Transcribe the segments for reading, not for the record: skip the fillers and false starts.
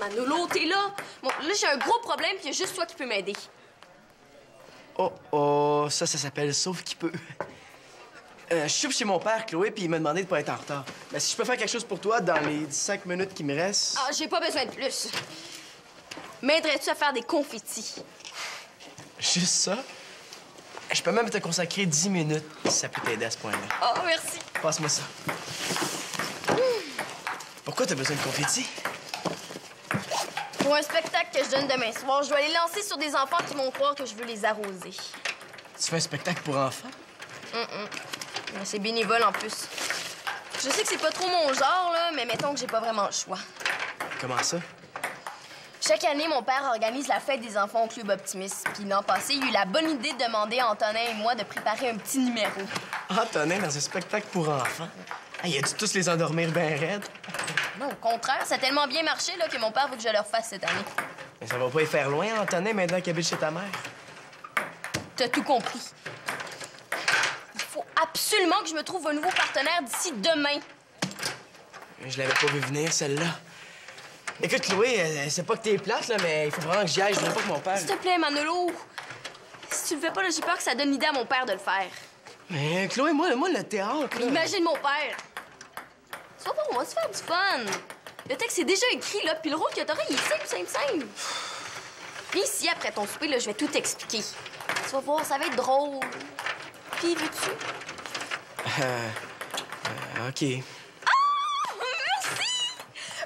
Manolo, t'es là? Bon, là, j'ai un gros problème, puis il y a juste toi qui peux m'aider. Oh, ça s'appelle Sauf qui peut. Je suis chez mon père, Chloé, puis il m'a demandé de pas être en retard. Mais si je peux faire quelque chose pour toi dans les 5 minutes qui me restent... Ah, j'ai pas besoin de plus. M'aiderais-tu à faire des confettis? Juste ça? Je peux même te consacrer 10 minutes si ça peut t'aider à ce point-là. Oh, merci. Passe-moi ça. Pourquoi t'as besoin de confettis? Pour un spectacle que je donne demain soir, je dois les lancer sur des enfants qui vont croire que je veux les arroser. Tu fais un spectacle pour enfants? Mais c'est bénévole en plus. Je sais que c'est pas trop mon genre, là, mais mettons que j'ai pas vraiment le choix. Comment ça? Chaque année, mon père organise la fête des enfants au Club Optimiste. Puis l'an passé, il a eu la bonne idée de demander à Antonin et moi de préparer un petit numéro. Antonin dans un spectacle pour enfants? Il a dû tous les endormir bien raides. Non, au contraire, ça a tellement bien marché là, que mon père veut que je leur fasse cette année. Mais ça va pas y faire loin, Antonin, maintenant qu'il habite chez ta mère. T'as tout compris. Il faut absolument que je me trouve un nouveau partenaire d'ici demain. Je l'avais pas vu venir, celle-là. Écoute, Chloé, elle sait pas que t'es plate, là, mais il faut vraiment que j'y aille. Je veux pas que mon père... S'il te plaît, Manolo. Si tu le fais pas, là, j'ai peur que ça donne l'idée à mon père de le faire. Mais Chloé, moi le théâtre, là... Imagine mon père. Sois bon, on va se faire du fun. Le texte est déjà écrit, là, puis le rôle que t'auras, il est simple. Viens ici, après ton souper, là, je vais tout t'expliquer. Tu vas voir, ça va être drôle. Puis, veux-tu? OK.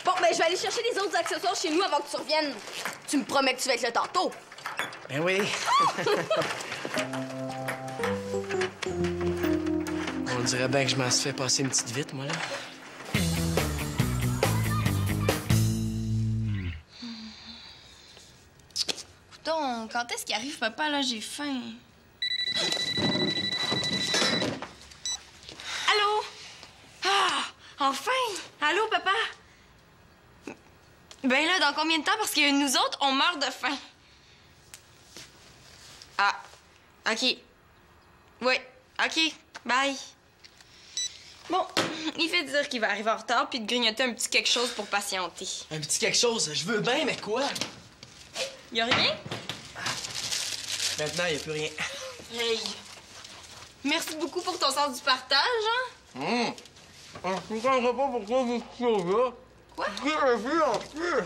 Bon, ben, je vais aller chercher les autres accessoires chez nous avant que tu reviennes. Tu me promets que tu vas être là tantôt. Ben oui. On dirait bien que je m'en suis fait passer une petite vite, moi, là. Coudon, quand est-ce qu'il arrive, papa? Là, j'ai faim. Allô? Ah! Enfin! Allô, papa? Ben là, dans combien de temps? Parce que nous autres, on meurt de faim. Ah, OK. Oui, OK. Bye. Bon, il fait dire qu'il va arriver en retard puis de grignoter un petit quelque chose pour patienter. Un petit quelque chose, je veux bien, mais quoi? Y a rien? Maintenant, il a plus rien. Hey! Merci beaucoup pour ton sens du partage, hein? Je ne comprends pas pourquoi vous là. Quoi? Vu en plus.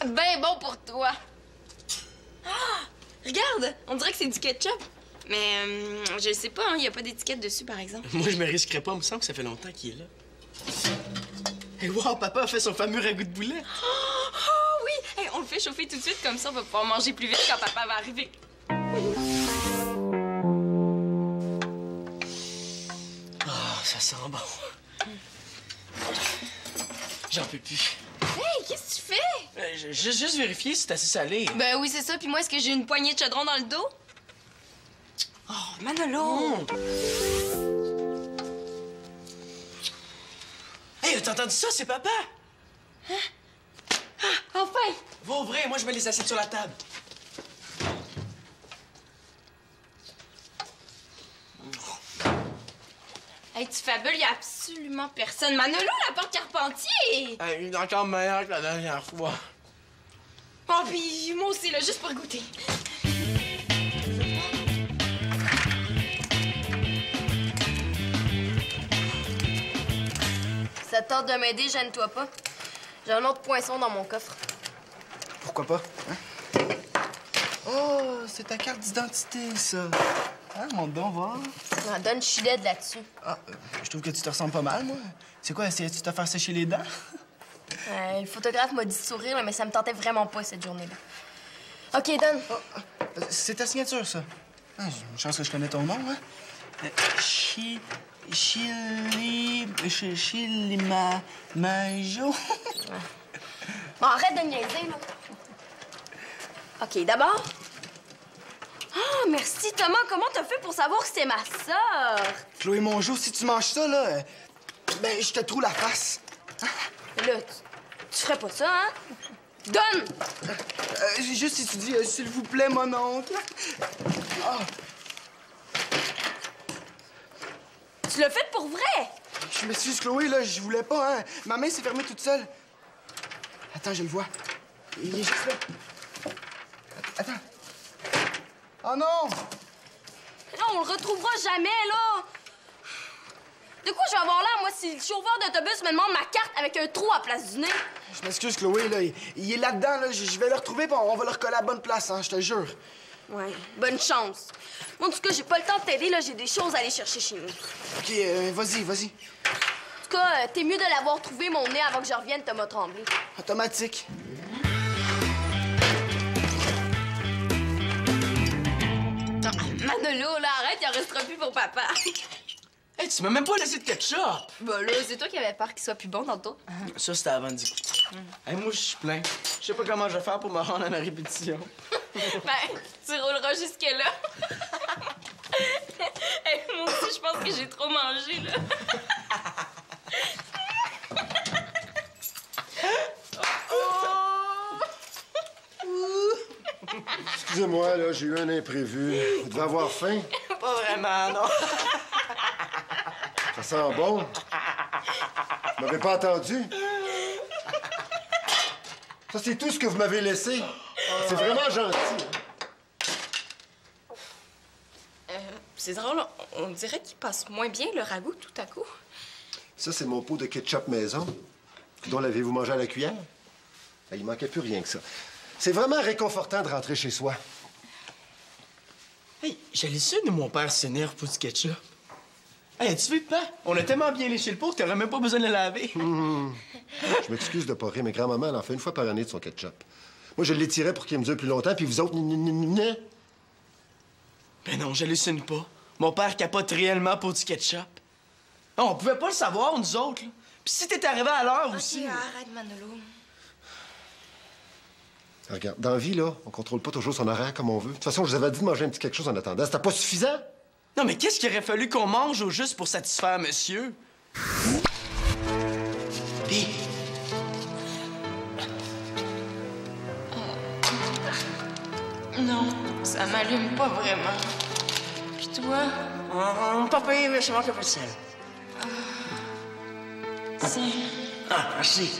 Ben bon pour toi. Ah! Regarde! On dirait que c'est du ketchup. Mais je sais pas, il n'y a pas d'étiquette dessus, par exemple. Moi, je me risquerais pas. Il me semble que ça fait longtemps qu'il est là. Et wow, papa a fait son fameux ragoût de boulet. Oh oui! Hey, on le fait chauffer tout de suite, comme ça on va pouvoir manger plus vite quand papa va arriver. Oh, ça sent bon. J'en peux plus. Hey, qu'est-ce que tu fais? Juste vérifier si c'est assez salé. Ben oui, c'est ça. Puis moi, est-ce que j'ai une poignée de chaudron dans le dos? Oh, Manolo! Hey, t'as entendu ça? C'est papa! Hein? Ah, enfin! Va ouvrir, moi je mets les assiettes sur la table. Hey, tu fabules, il y a absolument personne. Manolo, la porte Carpentier! Il est encore meilleur que la dernière fois. Oh, puis moi aussi, là, juste pour goûter. Ça te tente de m'aider, gêne-toi pas. J'ai un autre poinçon dans mon coffre. Pourquoi pas? Hein? Oh, c'est ta carte d'identité, ça. Hein, montre donc, voir. Ah, donne, je suis laide là-dessus. Ah, je trouve que tu te ressembles pas mal, moi. C'est quoi, essayais-tu de te faire sécher les dents? Le photographe m'a dit de sourire, là, mais ça me tentait vraiment pas cette journée-là. OK, donne. Oh, c'est ta signature, ça. Ah, j'ai une chance que je connais ton nom, hein? Majo. Bon, arrête de niaiser, là. OK, d'abord. Ah, merci, Thomas. Comment t'as fait pour savoir que c'est ma sœur? Chloé Mongeau, si tu manges ça, là, ben, je te troue la face. Là, tu ferais pas ça, hein? Donne! Juste si tu dis, s'il vous plaît, mon oncle. Ah. Tu l'as fait pour vrai? Je m'excuse, Chloé, là, je voulais pas, hein. Ma main s'est fermée toute seule. Attends, je le vois. Il est juste là. Attends. Oh non! Là, on le retrouvera jamais, là! De quoi je vais avoir l'air, moi, si le chauffeur d'autobus me demande ma carte avec un trou à place du nez? Je m'excuse, Chloé, là. Il est là-dedans, là. Je vais le retrouver, puis on va le recoller à la bonne place, hein, je te jure. Ouais, bonne chance. Moi, en tout cas, j'ai pas le temps de t'aider, là. J'ai des choses à aller chercher chez nous. OK, vas-y, vas-y. En tout cas, t'es mieux de l'avoir trouvé, mon nez, avant que je revienne, Thomas Tremblay. Automatique. Manolo, là, arrête, il en restera plus pour papa. Hey, tu m'as même pas laissé de ketchup! Bah là, c'est toi qui avais peur qu'il soit plus bon tantôt. Ça, c'était avant d'y goûter. Hey, moi, je suis plein. Je sais pas comment je vais faire pour me rendre à ma répétition. Ben, tu rouleras jusque-là. Hey, moi aussi, je pense que j'ai trop mangé, là. Excusez-moi, là, j'ai eu un imprévu. Vous devez avoir faim. Pas vraiment, non. Ça sent bon. Vous m'avez pas entendu? Ça, c'est tout ce que vous m'avez laissé. C'est vraiment gentil. C'est drôle, on dirait qu'il passe moins bien le ragoût tout à coup. Ça, c'est mon pot de ketchup maison. Dont l'avez-vous mangé à la cuillère? Ah, il manquait plus rien que ça. C'est vraiment réconfortant de rentrer chez soi. Hey, j'allais sûr que mon père s'énerve pour du ketchup. Hey, as-tu vu, pas? On a tellement bien léché le pot que t'aurais même pas besoin de le laver. Je m'excuse de pas rire, mais grand-maman, elle en fait une fois par année de son ketchup. Moi, je l'étirais pour qu'il me dure plus longtemps, puis vous autres, Ben non, j'hallucine pas. Mon père capote réellement pour du ketchup. Non, on pouvait pas le savoir, nous autres, là. Puis si t'es arrivé à l'heure aussi... OK, arrête, Manolo. Regarde, dans la vie, là, on contrôle pas toujours son horaire comme on veut. De toute façon, je vous avais dit de manger un petit quelque chose en attendant. C'était pas suffisant? Non, mais qu'est-ce qu'il aurait fallu qu'on mange au juste pour satisfaire monsieur? Pis... Non, ça m'allume pas vraiment. Puis toi? Pas payé, mais je manque un peu de sel. Tiens. Ah, merci.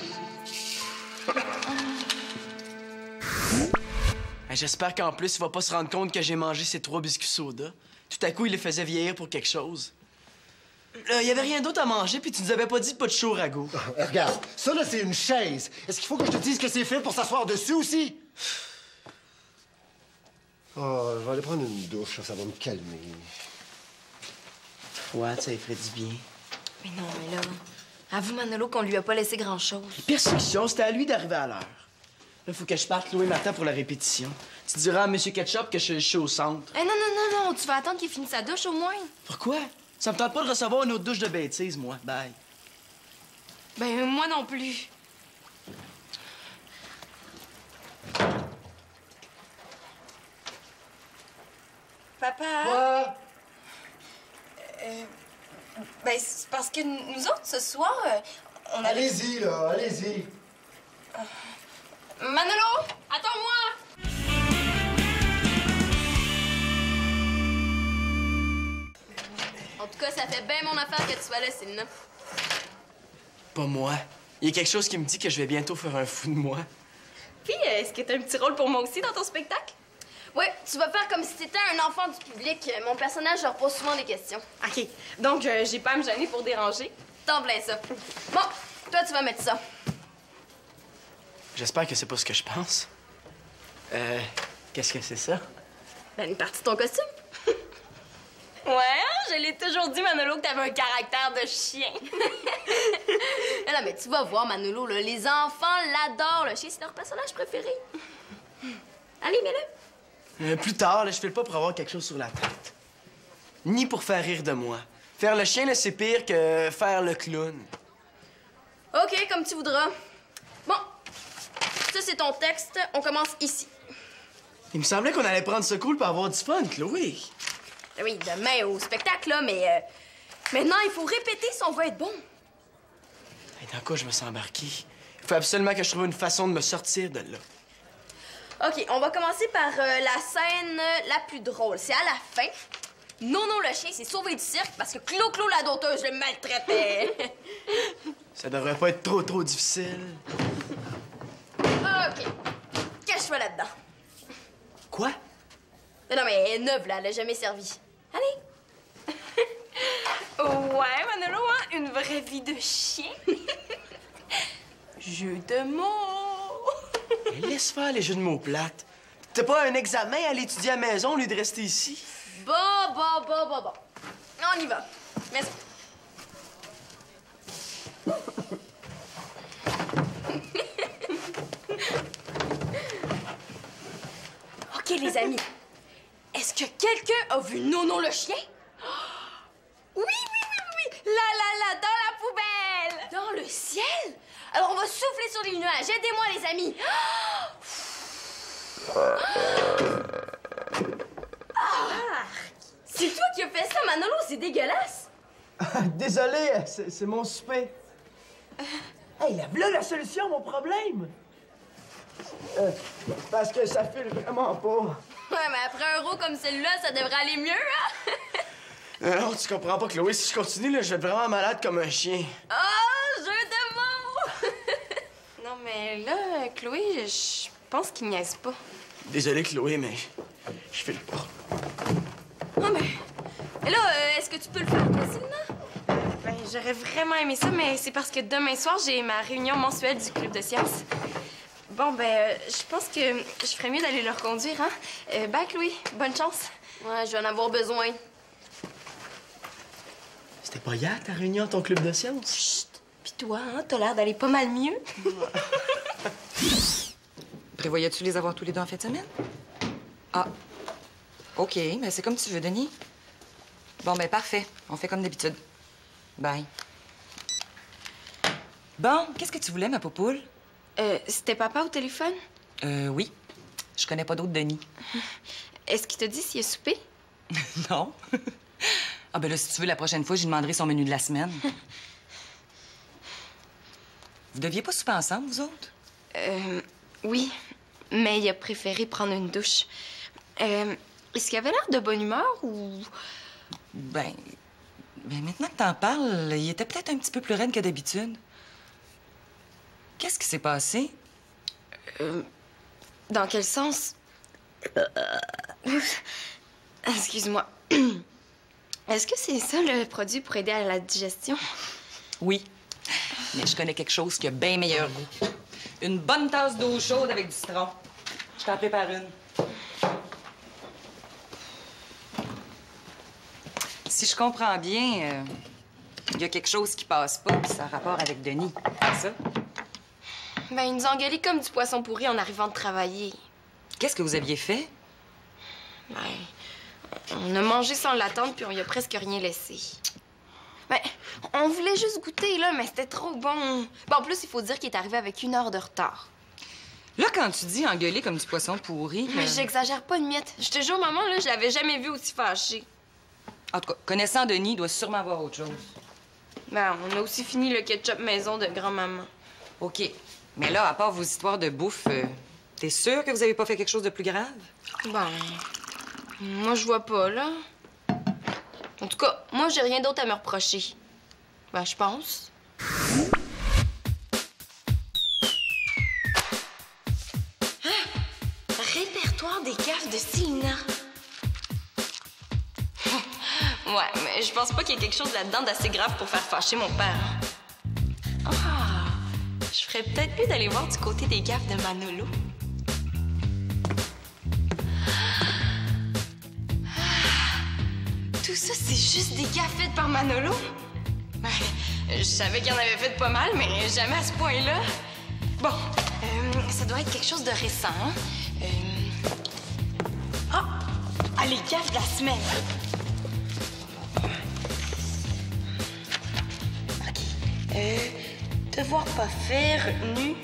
J'espère qu'en plus, il va pas se rendre compte que j'ai mangé ces 3 biscuits soda. Tout à coup, il les faisait vieillir pour quelque chose. Il y avait rien d'autre à manger, puis tu nous avais pas dit pas de chaud ragoût. Regarde, ça, là, c'est une chaise. Est-ce qu'il faut que je te dise que c'est fait pour s'asseoir dessus aussi? Oh, je vais aller prendre une douche, ça va me calmer. Ouais, ça lui ferait du bien. Mais non, mais là, avoue, Manolo, qu'on lui a pas laissé grand-chose. Persécution, c'était à lui d'arriver à l'heure. Là, faut que je parte Chloé Martin pour la répétition. Tu diras à M. Ketchup que je suis au centre. Eh non, non, non, non, tu vas attendre qu'il finisse sa douche au moins. Pourquoi? Ça me tente pas de recevoir une autre douche de bêtises, moi. Bye. Ben, moi non plus. Papa? Quoi? Ben, c'est parce que nous autres, ce soir, on avait... Allez-y, là, allez-y. Manolo, attends-moi! En tout cas, ça fait bien mon affaire que tu sois là, Céline. Pas moi. Il y a quelque chose qui me dit que je vais bientôt faire un fou de moi. Puis, est-ce que t'as un petit rôle pour moi aussi dans ton spectacle? Ouais, tu vas faire comme si t'étais un enfant du public. Mon personnage leur pose souvent des questions. OK. Donc, j'ai pas à me gêner pour déranger. T'en plein ça. Bon, toi, tu vas mettre ça. J'espère que c'est pas ce que je pense. Qu'est-ce que c'est ça? Ben, une partie de ton costume. Ouais, je l'ai toujours dit, Manolo, que t'avais un caractère de chien. Non, mais tu vas voir, Manolo, là, les enfants l'adorent. Le chien, c'est leur personnage préféré. Allez, mets-le. Plus tard, là, je file pas pour avoir quelque chose sur la tête. Ni pour faire rire de moi. Faire le chien, là, c'est pire que faire le clown. OK, comme tu voudras. Bon, ça, c'est ton texte. On commence ici. Il me semblait qu'on allait prendre ce cool pour avoir du fun, Chloé. Oui, demain au spectacle, là, mais maintenant, il faut répéter si on veut être bon. Et dans quoi je me sens embarqué? Il faut absolument que je trouve une façon de me sortir de là. OK, on va commencer par la scène la plus drôle. C'est à la fin. Nono le chien s'est sauvé du cirque parce que Clo-Clo la doteuse le maltraitait. Ça devrait pas être trop difficile. OK. Cache-toi là-dedans. Quoi? Non, mais elle est neuve, là. Elle a jamais servi. Allez. Ouais, Manolo, hein? Une vraie vie de chien. Jeu de mots. Mais laisse faire les jeux de mots plates. T'as pas un examen à aller étudier à la maison au lieu de rester ici? Bon. On y va. Merci. OK, les amis. Est-ce que quelqu'un a vu Nono le chien? Oui. Là, dans la poubelle. Dans le ciel? Alors, on va souffler sur les nuages. Aidez-moi, les amis. C'est toi qui as fait ça, Manolo. C'est dégueulasse. Désolé, c'est mon souper. Hey, là, la solution à mon problème. Parce que ça file vraiment pas. Ouais, mais après un roux comme celui-là, ça devrait aller mieux, hein? Non, tu comprends pas, Chloé. Si je continue, là, je vais être vraiment malade comme un chien. Oh, jeu de mots! Non, mais là, Chloé, je pense qu'il niaise pas. Désolé, Chloé, mais je file pas. Non, mais là, est-ce que tu peux le faire facilement? Ben, j'aurais vraiment aimé ça, mais c'est parce que demain soir, j'ai ma réunion mensuelle du club de sciences. Bon, ben, je pense que je ferais mieux d'aller le reconduire, hein? Bye, Chloé. Bonne chance. Ouais, je vais en avoir besoin. C'était pas hier ta réunion à ton club de sciences? Chut! Pis toi, hein? T'as l'air d'aller pas mal mieux. Prévoyais-tu les avoir tous les deux en fin de semaine? Ah. OK, mais c'est comme tu veux, Denis. Bon, ben parfait. On fait comme d'habitude. Bye. Bon, qu'est-ce que tu voulais, ma popoule? C'était papa au téléphone? Oui. Je connais pas d'autre Denis. Est-ce qu'il t'a dit s'il a soupé? Non. Ah, ben là, si tu veux, la prochaine fois, je lui demanderai son menu de la semaine. Vous deviez pas souper ensemble, vous autres? Oui. Mais il a préféré prendre une douche. Est-ce qu'il avait l'air de bonne humeur ou... Ben, maintenant que t'en parles, il était peut-être un petit peu plus raide que d'habitude. Qu'est-ce qui s'est passé? Dans quel sens? Excuse-moi. Est-ce que c'est ça le produit pour aider à la digestion? Oui. Mais je connais quelque chose qui a bien meilleur goût. Une bonne tasse d'eau chaude avec du citron. Je t'en prépare une. Si je comprends bien, il y a quelque chose qui passe pas, puis ça a rapport avec Denis. C'est ça? Ben, il nous a engueulés comme du poisson pourri en arrivant de travailler. Qu'est-ce que vous aviez fait? Ben, on a mangé sans l'attendre, puis on y a presque rien laissé. Ben, on voulait juste goûter, là, mais c'était trop bon. Ben, en plus, il faut dire qu'il est arrivé avec 1 heure de retard. Là, quand tu dis engueuler comme du poisson pourri... Mais j'exagère pas une miette. Je te jure, maman, là, je l'avais jamais vu aussi fâché. En tout cas, connaissant Denis, il doit sûrement avoir autre chose. Ben, on a aussi fini le ketchup maison de grand-maman. OK. Mais là, à part vos histoires de bouffe, t'es sûre que vous avez pas fait quelque chose de plus grave? Ben, moi, je vois pas, là. En tout cas, moi, j'ai rien d'autre à me reprocher. Ben, je pense. Répertoire des gaffes de Célina. Ouais, mais je pense pas qu'il y ait quelque chose là-dedans d'assez grave pour faire fâcher mon père. Ah, je ferais peut-être mieux d'aller voir du côté des gaffes de Manolo. Tout ça, c'est juste des gaffes faites par Manolo? Ben, je savais qu'il en avait fait pas mal, mais jamais à ce point-là. Bon, ça doit être quelque chose de récent. Ah, les gaffes de la semaine. OK. Devoir pas faire nu.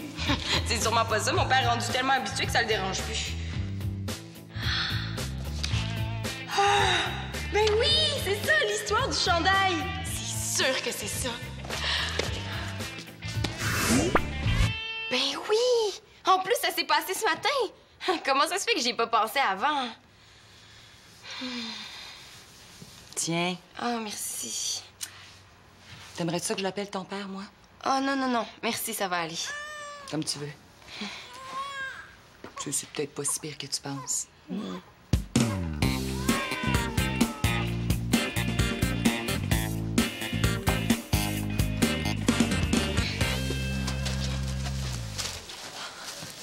C'est sûrement pas ça. Mon père est rendu tellement habitué que ça le dérange plus. Ben oui, c'est ça, l'histoire du chandail. C'est sûr que c'est ça. Ben oui! En plus, ça s'est passé ce matin. Comment ça se fait que j'y ai pas pensé avant? Tiens, Oh, merci. t'aimerais ça que je l'appelle ton père, moi? Oh, non. Merci, ça va aller. Comme tu veux. C'est peut-être pas si pire que tu penses.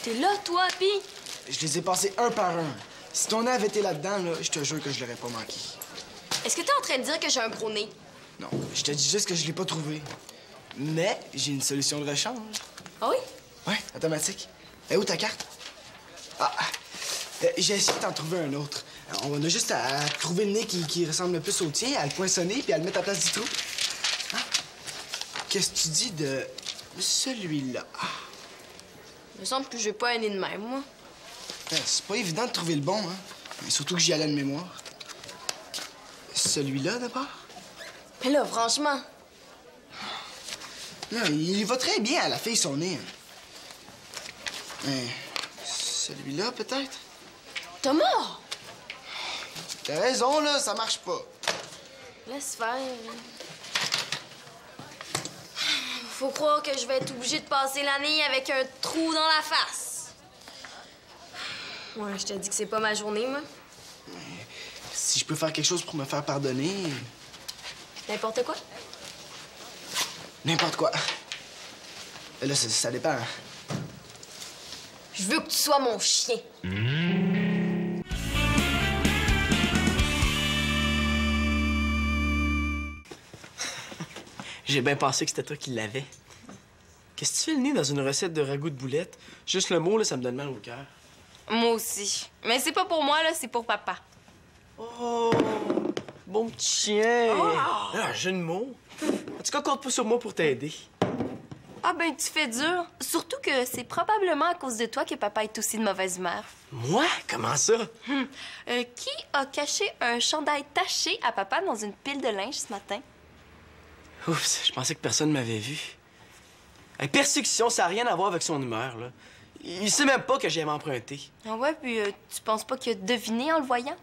T'es là, toi, pis? Je les ai passés un par un. Si ton nez avait été là-dedans, là, je te jure que je l'aurais pas manqué. Est-ce que t'es en train de dire que j'ai un gros nez? Non, je te dis juste que je l'ai pas trouvé. Mais j'ai une solution de rechange. Ah oui? Ouais, automatique. Et où ta carte? Ah, j'ai essayé de t'en trouver un autre. On a juste à trouver le nez qui ressemble le plus au tien, à le poinçonner puis à le mettre à la place du trou. Hein? Qu'est-ce que tu dis de celui-là? Il me semble que j'ai pas un nez de même, moi. C'est pas évident de trouver le bon, hein? Surtout que j'y allais de mémoire. Celui-là, d'abord? Mais là, franchement... Non, il va très bien à la fille, son nez. Hein. Mais celui-là, peut-être? Thomas! T'as raison, là, ça marche pas. Laisse faire. Faut croire que je vais être obligée de passer l'année avec un trou dans la face. Ouais, je te dis que c'est pas ma journée, moi. Si je peux faire quelque chose pour me faire pardonner... N'importe quoi? N'importe quoi. Là, ça dépend. Je veux que tu sois mon chien. J'ai bien pensé que c'était toi qui l'avais. Qu'est-ce que tu fais le nez dans une recette de ragoût de boulettes? Juste le mot, là, ça me donne mal au cœur. Moi aussi. Mais c'est pas pour moi, là, c'est pour papa. Oh! Bon petit chien! Un jeu de mots. En tout cas, compte pas sur moi pour t'aider. Ah ben, tu fais dur. Surtout que c'est probablement à cause de toi que papa est aussi de mauvaise humeur. Moi? Comment ça? Qui a caché un chandail taché à papa dans une pile de linge ce matin? Oups, je pensais que personne m'avait vu. Hey, persécution, ça n'a rien à voir avec son humeur, là. Il sait même pas que j'aime emprunter. Ah ouais, puis tu penses pas qu'il a deviné en le voyant?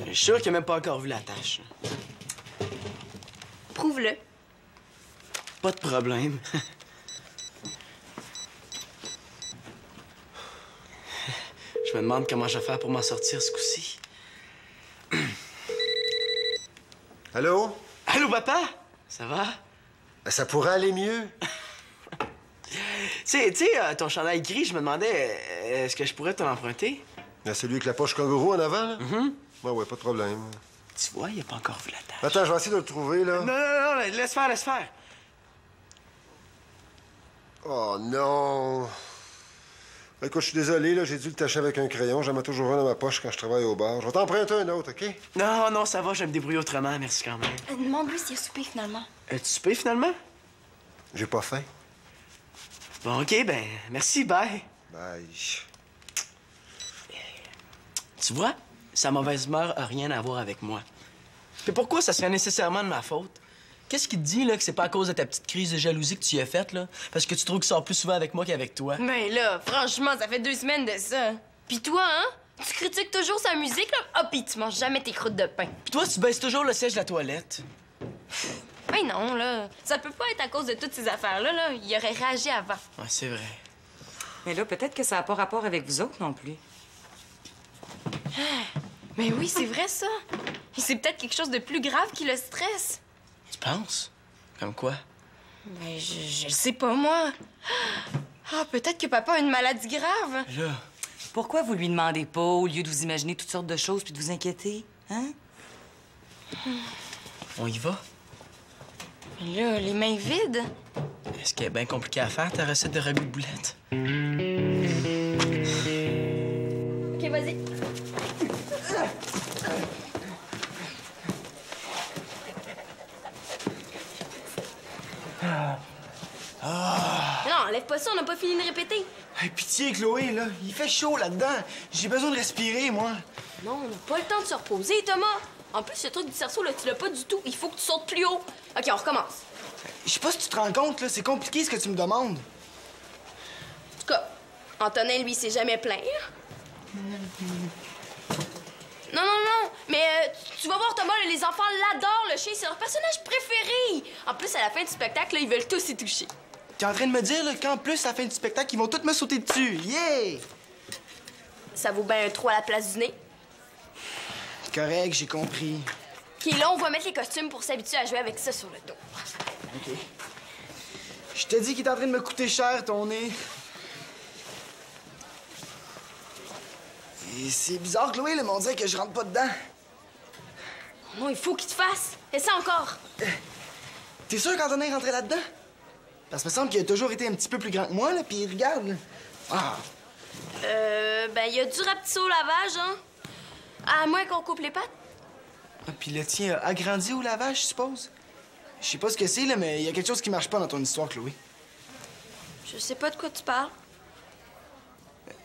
Je suis sûr qu'il a même pas encore vu la tâche. Prouve-le. Pas de problème. Je me demande comment je vais faire pour m'en sortir ce coup-ci. Allô? Allô, papa? Ça va? Ben, ça pourrait aller mieux. Tu sais, ton chandail gris, je me demandais, est-ce que je pourrais te l'emprunter? Ben, celui avec la poche kangourou en avant, là? Ouais, pas de problème. Tu vois, il a pas encore vu la tâche. Attends, je vais essayer de le trouver, là. Non, laisse faire, laisse faire. Oh, non. Écoute, je suis désolé, là, j'ai dû le tacher avec un crayon. J'en mets toujours un dans ma poche quand je travaille au bar. Je vais t'emprunter un autre, OK? Non, ça va, je vais me débrouiller autrement, merci quand même. Demande-lui s'il a soupé finalement. Tu soupé finalement? J'ai pas faim. Bon, OK, ben, merci, bye. Bye. Tu vois, sa mauvaise humeur a rien à voir avec moi. Puis pourquoi ça serait nécessairement de ma faute? Qu'est-ce qui te dit, là, que c'est pas à cause de ta petite crise de jalousie que tu y as faite, là? Parce que tu trouves qu'il sort plus souvent avec moi qu'avec toi? Ben là, franchement, ça fait 2 semaines de ça. Pis toi, hein? Tu critiques toujours sa musique, là? Ah, pis tu manges jamais tes croûtes de pain. Puis toi, tu baisses toujours le siège de la toilette. Ben non, là. Ça peut pas être à cause de toutes ces affaires-là, là. Il aurait réagi avant. Ouais, c'est vrai. Mais là, peut-être que ça n'a pas rapport avec vous autres non plus. Mais oui, c'est vrai, ça. C'est peut-être quelque chose de plus grave qui le stresse. Tu penses? Comme quoi? Ben, je le sais pas, moi. Ah, peut-être que papa a une maladie grave. Là, Pourquoi vous lui demandez pas, au lieu de vous imaginer toutes sortes de choses puis de vous inquiéter? Hein? on y va? Mais là, les mains vides. Est-ce qu'elle est bien compliquée à faire, ta recette de ragoût de boulettes? OK, vas-y. Non, enlève pas ça, on n'a pas fini de répéter. Hey, pitié, Chloé, là. Il fait chaud là-dedans. J'ai besoin de respirer, moi. Non, on n'a pas le temps de se reposer, Thomas. En plus, ce truc du cerceau, là, tu l'as pas du tout. Il faut que tu sautes plus haut. OK, on recommence. Je sais pas si tu te rends compte, là. C'est compliqué ce que tu me demandes. En tout cas, Antonin, lui, s'est jamais plaint. Non, mais tu vas voir, Thomas, là, les enfants l'adorent, le chien, c'est leur personnage préféré. En plus, à la fin du spectacle, là, ils veulent tous y toucher. T'es en train de me dire, là, qu'en plus, à la fin du spectacle, ils vont tous me sauter dessus. Yeah! ça vaut bien trop à la place du nez. Correct, j'ai compris. OK, là, on va mettre les costumes pour s'habituer à jouer avec ça sur le dos. OK. Je te dis qu'il est en train de me coûter cher, ton nez. Et c'est bizarre, Chloé, là, mais on dirait que je rentre pas dedans. Non, il faut qu'il te fasse. Essaie encore. T'es sûr qu'Antonin est rentré là-dedans? Parce que me semble qu'il a toujours été un petit peu plus grand que moi, là, puis regarde, là. Ah! Ben, il y a du rapetissé au lavage, hein? À moins qu'on coupe les pattes. Ah, puis le tien a agrandi au lavage, je suppose? Je sais pas ce que c'est, là, mais il y a quelque chose qui marche pas dans ton histoire, Chloé. Je sais pas de quoi tu parles.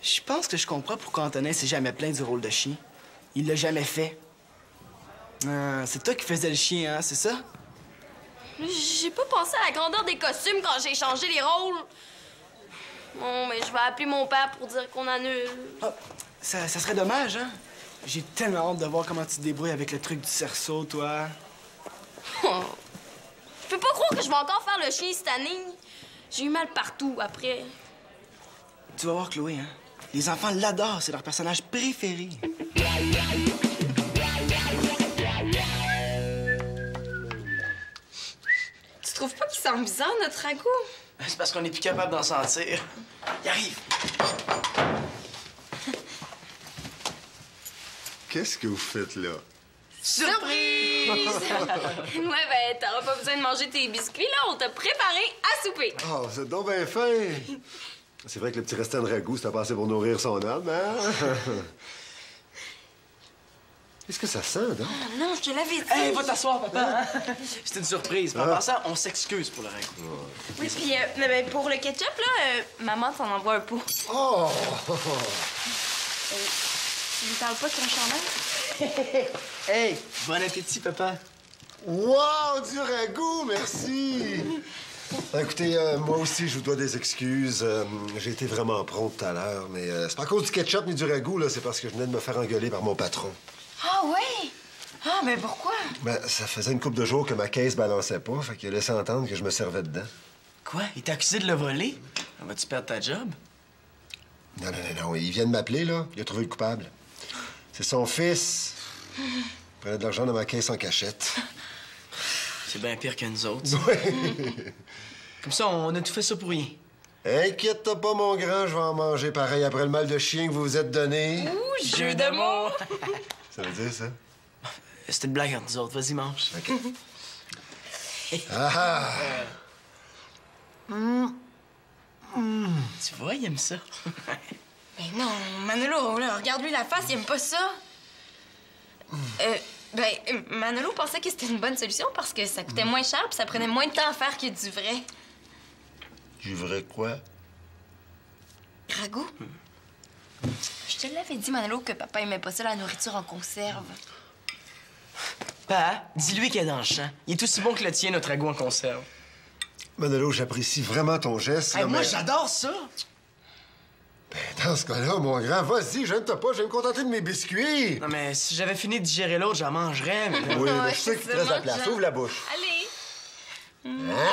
Je pense que je comprends pourquoi Antonin s'est jamais plaint du rôle de chien. Il l'a jamais fait. Ah, c'est toi qui faisais le chien, hein, c'est ça? J'ai pas pensé à la grandeur des costumes quand j'ai changé les rôles. Bon, mais je vais appeler mon père pour dire qu'on annule. Ah, ça serait dommage, hein? J'ai tellement hâte de voir comment tu te débrouilles avec le truc du cerceau, toi. Oh. Je peux pas croire que je vais encore faire le chien cette année. J'ai eu mal partout après. Tu vas voir, Chloé, hein? Les enfants l'adorent, c'est leur personnage préféré. Tu trouves pas qu'il sent bizarre, notre ragoût? C'est parce qu'on est plus capable d'en sentir. Il arrive. Qu'est-ce que vous faites là? Surprise! Ouais, ben, t'auras pas besoin de manger tes biscuits, là. On t'a préparé à souper. Oh, vous êtes donc bien fin. C'est vrai que le petit restant de ragoût, c'est pas assez pour nourrir son âme, hein? Qu'est-ce que ça sent, donc? Oh, non, je te l'avais dit. Hey, va t'asseoir, papa. C'était une surprise. En passant, on s'excuse pour le ragoût. Oui, puis ben, pour le ketchup, là, maman t'en envoie un pot. Oh! Tu lui parles pas de ton chandail? Hey, bon appétit, papa. Wow, du ragoût, merci! Écoutez, moi aussi, je vous dois des excuses. J'ai été vraiment prompt tout à l'heure, mais c'est pas à cause du ketchup ni du ragoût, là. C'est parce que je venais de me faire engueuler par mon patron. Ah ouais? Ah, mais pourquoi? Ben, ça faisait une couple de jours que ma caisse balançait pas, fait qu'il a laissé entendre que je me servais dedans. Quoi? Il t'a accusé de le voler? Vas-tu perdre ta job? Non, il vient de m'appeler, là. Il a trouvé le coupable. C'est son fils. Il prenait de l'argent dans ma caisse en cachette. C'est bien pire que nous autres. Ça. Oui. Comme ça, on a tout fait ça pour rien. Inquiète-toi pas, mon grand, je vais en manger pareil après le mal de chien que vous vous êtes donné. Ouh, jeu de mots! Ça veut dire ça? C'était une blague entre nous autres. Vas-y, mange. OK. Ah! Tu vois, il aime ça. Mais non, Manolo, là, regarde-lui la face, il aime pas ça. Manolo pensait que c'était une bonne solution parce que ça coûtait moins cher puis ça prenait moins de temps à faire que du vrai. Du vrai quoi? Ragoût? Je te l'avais dit, Manolo, que papa aimait pas ça, la nourriture en conserve. Pa, dis-lui qu'il est dans le champ. Il est aussi bon que le tien, notre ragoût en conserve. Manolo, j'apprécie vraiment ton geste. Hey, là, moi, mais... j'adore ça! Ben, dans ce cas-là, mon grand, vas-y, gêne-toi pas, je vais me contenter de mes biscuits. Non, mais si j'avais fini de digérer l'autre, j'en mangerais, mais là... Oui, Ouais, je sais qu'il te c'est reste la ça, place. Jean. Ouvre la bouche. Allez! Hein?